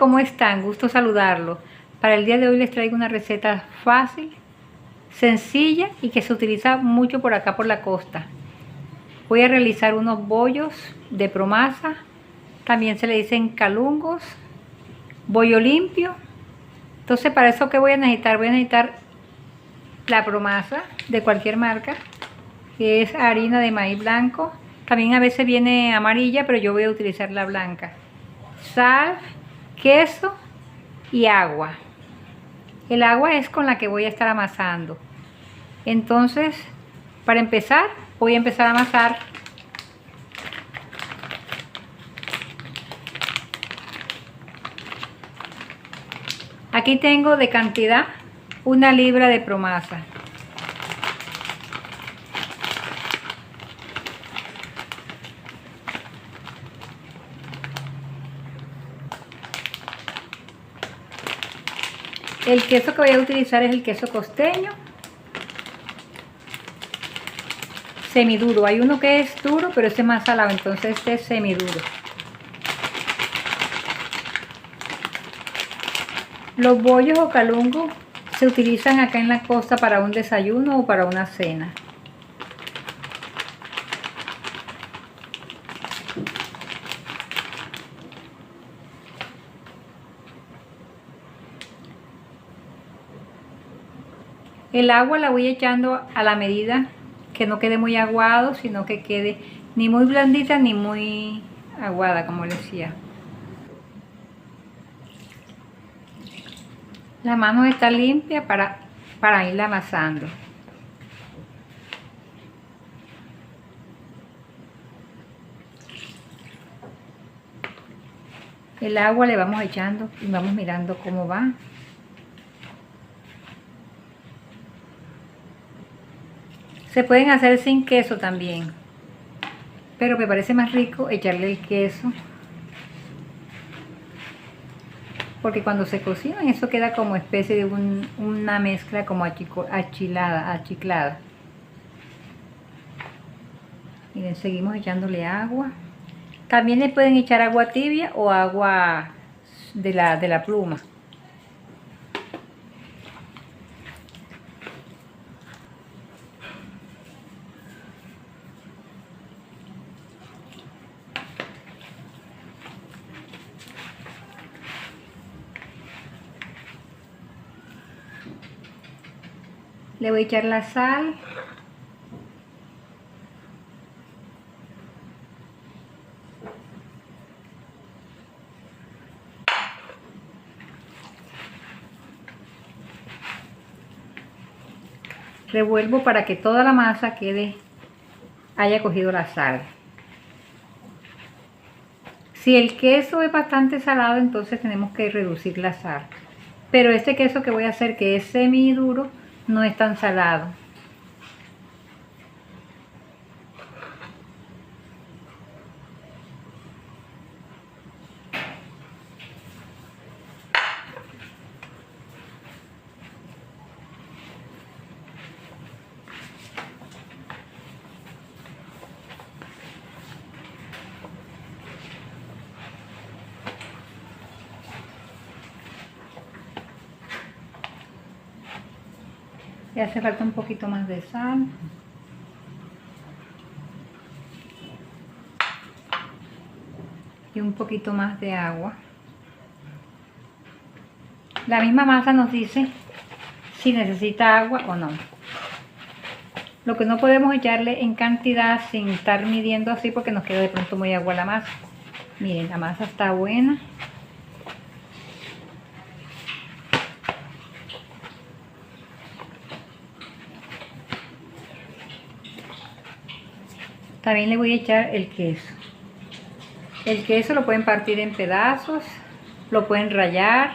¿cómo están? Gusto saludarlos. Para el día de hoy les traigo una receta fácil, sencilla y que se utiliza mucho por acá por la costa. Voy a realizar unos bollos de promasa, también se le dicen calungos, bollo limpio. Entonces, para eso, ¿qué voy a necesitar? Voy a necesitar la promasa de cualquier marca, que es harina de maíz blanco. También a veces viene amarilla, pero yo voy a utilizar la blanca. Sal, queso y agua. El agua es con la que voy a estar amasando. Entonces, para empezar, voy a empezar a amasar. Aquí tengo de cantidad 1 libra de promasa. El queso que voy a utilizar es el queso costeño, semiduro. Hay uno que es duro, pero este es más salado, entonces este es semiduro. Los bollos o calungos se utilizan acá en la costa para un desayuno o para una cena. El agua la voy echando a la medida, que no quede muy aguado, sino que quede ni muy blandita ni muy aguada, como les decía. La mano está limpia para irla amasando. El agua le vamos echando y vamos mirando cómo va. Se pueden hacer sin queso también, pero me parece más rico echarle el queso, porque cuando se cocinan eso queda como especie de una mezcla como achiclada. Miren, seguimos echándole agua. También le pueden echar agua tibia o agua de la pluma. Le voy a echar la sal. Revuelvo para que toda la masa haya cogido la sal. Si el queso es bastante salado, entonces tenemos que reducir la sal. Pero este queso que voy a hacer, que es semiduro, no es tan salado. Le hace falta un poquito más de sal. Y un poquito más de agua. La misma masa nos dice si necesita agua o no. Lo que no podemos echarle en cantidad sin estar midiendo así, porque nos queda de pronto muy agua la masa. Miren, la masa está buena. También le voy a echar el queso. El queso lo pueden partir en pedazos, lo pueden rallar.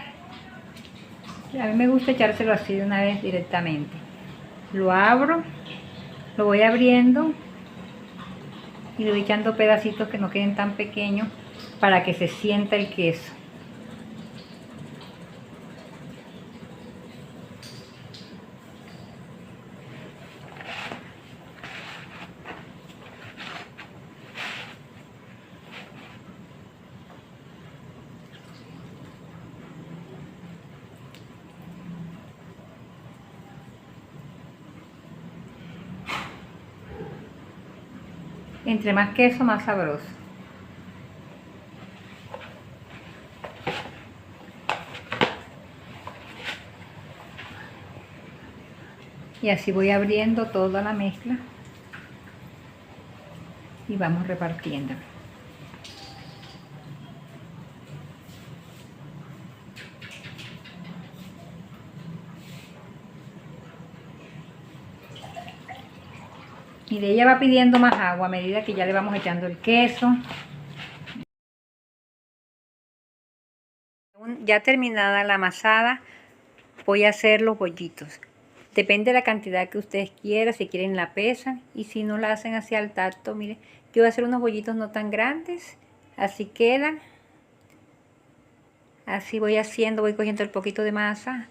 A mí me gusta echárselo así de una vez directamente. Lo abro, lo voy abriendo y le voy echando pedacitos que no queden tan pequeños para que se sienta el queso. Entre más queso, más sabroso. Y así voy abriendo toda la mezcla y vamos repartiendo. Y de ella va pidiendo más agua a medida que ya le vamos echando el queso. Ya terminada la amasada, voy a hacer los bollitos. Depende de la cantidad que ustedes quieran, si quieren la pesan y si no la hacen así al tacto. Miren, yo voy a hacer unos bollitos no tan grandes, así quedan. Así voy haciendo, voy cogiendo el poquito de masa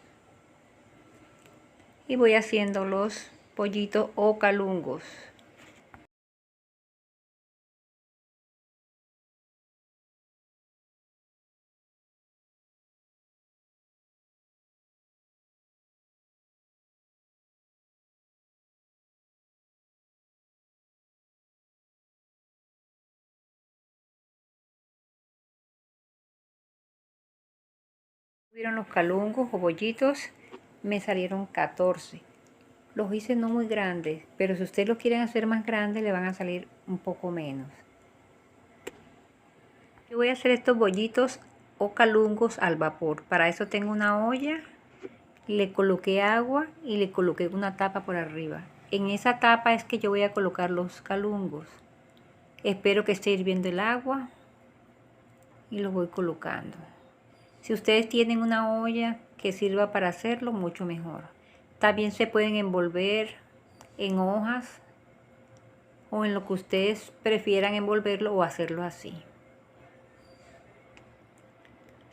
y voy haciendo los pollitos o calungos. Vieron los calungos o bollitos, me salieron 14. Los hice no muy grandes, pero si ustedes los quieren hacer más grandes, le van a salir un poco menos. Yo voy a hacer estos bollitos o calungos al vapor. Para eso tengo una olla, le coloqué agua y le coloqué una tapa por arriba. En esa tapa es que yo voy a colocar los calungos. Espero que esté hirviendo el agua y los voy colocando. Si ustedes tienen una olla que sirva para hacerlo, mucho mejor. También se pueden envolver en hojas o en lo que ustedes prefieran envolverlo o hacerlo así.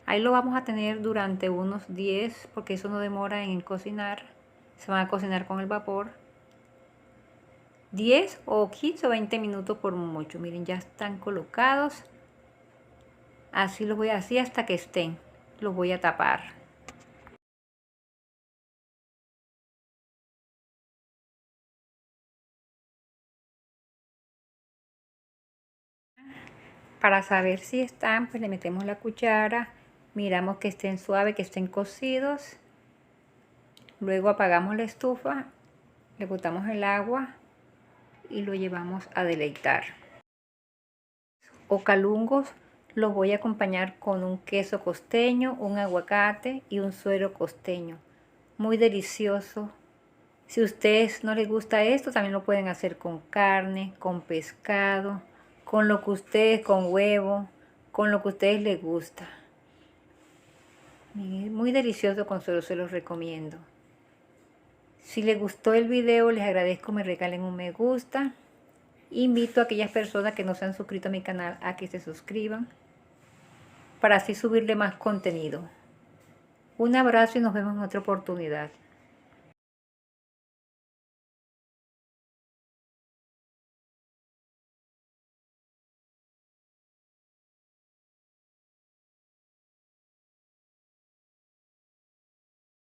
Ahí lo vamos a tener durante unos 10, porque eso no demora en cocinar. Se van a cocinar con el vapor. 10 o 15 o 20 minutos por mucho. Miren, ya están colocados. Así los voy a hacer hasta que estén. Los voy a tapar. Para saber si están, pues le metemos la cuchara, miramos que estén suaves, que estén cocidos. Luego apagamos la estufa, le botamos el agua y lo llevamos a deleitar. O calungos los voy a acompañar con un queso costeño, un aguacate y un suero costeño. Muy delicioso. Si a ustedes no les gusta esto, también lo pueden hacer con carne, con pescado, con lo que ustedes, con huevo, con lo que a ustedes les gusta. Muy delicioso con suero, se los recomiendo. Si les gustó el video, les agradezco me regalen un me gusta. Invito a aquellas personas que no se han suscrito a mi canal a que se suscriban para así subirle más contenido. Un abrazo y nos vemos en otra oportunidad.